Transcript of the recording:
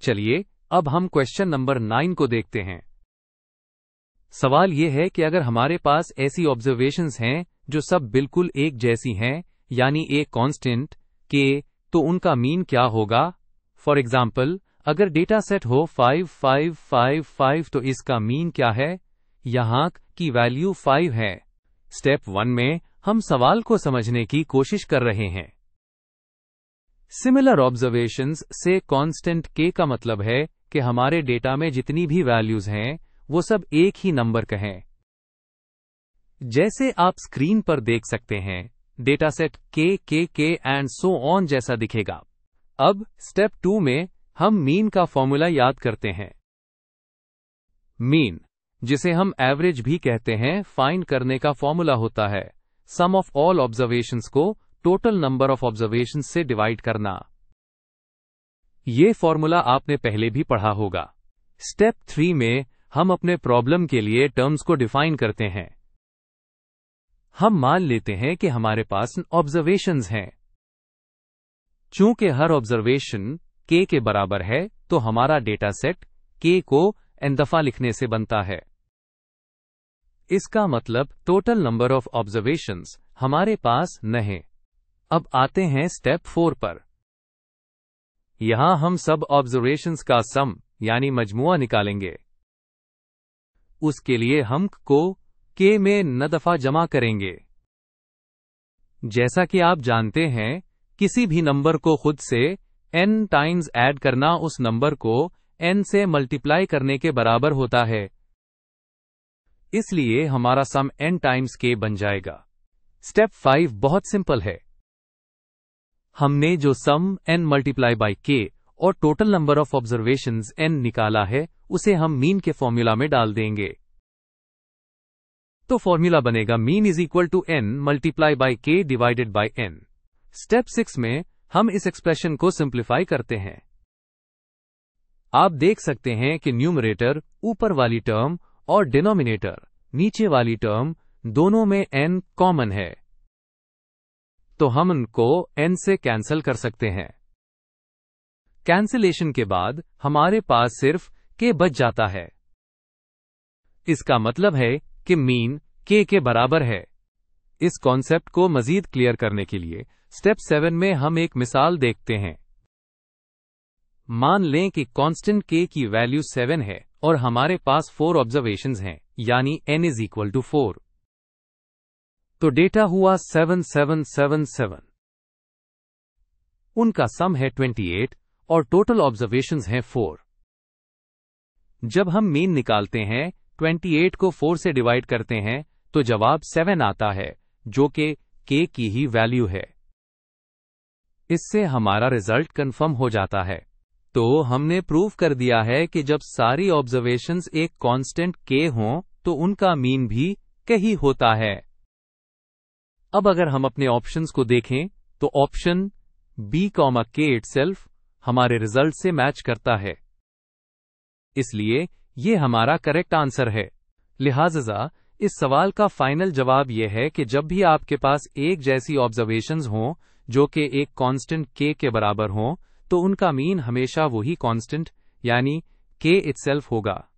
चलिए अब हम क्वेश्चन नंबर 9 को देखते हैं। सवाल यह है कि अगर हमारे पास ऐसी ऑब्जर्वेशंस हैं जो सब बिल्कुल एक जैसी हैं, यानी एक कांस्टेंट k, तो उनका मीन क्या होगा। फॉर एग्जाम्पल, अगर डेटा सेट हो 5 5 5 5 तो इसका मीन क्या है। यहाँ की वैल्यू 5 है। स्टेप 1 में हम सवाल को समझने की कोशिश कर रहे हैं। सिमिलर ऑब्जर्वेशंस से कांस्टेंट k का मतलब है कि हमारे डेटा में जितनी भी वैल्यूज हैं वो सब एक ही नंबर का हैं। जैसे आप स्क्रीन पर देख सकते हैं, data set k and so on जैसा दिखेगा। अब स्टेप 2 में हम मीन का फॉर्मूला याद करते हैं। मीन, जिसे हम एवरेज भी कहते हैं, फाइंड करने का फॉर्मूला होता है सम ऑफ ऑल ऑब्जर्वेशंस को टोटल नंबर ऑफ ऑब्जर्वेशंस से डिवाइड करना। यह फॉर्मूला आपने पहले भी पढ़ा होगा। स्टेप 3 में हम अपने प्रॉब्लम के लिए टर्म्स को डिफाइन करते हैं। हम मान लेते हैं कि हमारे पास ऑब्जर्वेशंस हैं। चूंकि हर ऑब्जर्वेशन k के बराबर है, तो हमारा डेटा सेट k को n दफा लिखने से बनता है। इसका मतलब टोटल नंबर ऑफ ऑब्जर्वेशंस हमारे पास न है। अब आते हैं स्टेप 4 पर। यहां हम सब ऑब्जर्वेशंस का सम यानी मजमुआ निकालेंगे। उसके लिए हम को k में n दफा जमा करेंगे। जैसा कि आप जानते हैं, किसी भी नंबर को खुद से n टाइम्स ऐड करना उस नंबर को n से मल्टीप्लाई करने के बराबर होता है। इसलिए हमारा सम n टाइम्स k बन जाएगा। स्टेप 5 बहुत सिंपल है। हमने जो सम n मल्टीप्लाई बाई k और total number of observations n निकाला है, उसे हम मीन के फॉर्मूला में डाल देंगे। तो फॉर्मूला बनेगा mean is equal to n multiply by k divided by n। Step 6 में हम इस एक्सप्रेशन को सिंप्लीफाई करते हैं। आप देख सकते हैं कि न्यूमरेटर ऊपर वाली टर्म और डिनोमिनेटर नीचे वाली टर्म दोनों में n कॉमन है, तो हम उनको n से कैंसिल कर सकते हैं। कैंसिलेशन के बाद हमारे पास सिर्फ k बच जाता है। इसका मतलब है कि मीन k के बराबर है। इस कॉन्सेप्ट को मजीद क्लियर करने के लिए स्टेप 7 में हम एक मिसाल देखते हैं। मान लें कि कांस्टेंट k की वैल्यू 7 है और हमारे पास 4 ऑब्जर्वेशंस हैं, यानी n इज इक्वल टू 4। तो डेटा हुआ 7 7 7 7। उनका सम है 28 और टोटल ऑब्जर्वेशंस हैं 4। जब हम मीन निकालते हैं, 28 को 4 से डिवाइड करते हैं, तो जवाब 7 आता है, जो कि k की ही वैल्यू है। इससे हमारा रिजल्ट कंफर्म हो जाता है। तो हमने प्रूव कर दिया है कि जब सारी ऑब्जर्वेशंस एक कांस्टेंट k हों, तो उनका मीन भी k ही होता है। अब अगर हम अपने ऑप्शंस को देखें, तो ऑप्शन B, K इटसेल्फ हमारे रिजल्ट से मैच करता है। इसलिए ये हमारा करेक्ट आंसर है। लिहाजा इस सवाल का फाइनल जवाब यह है कि जब भी आपके पास एक जैसी ऑब्जर्वेशंस हों जो कि एक कांस्टेंट k के बराबर हों, तो उनका मीन हमेशा वही कांस्टेंट यानी k इटसेल्फ होगा।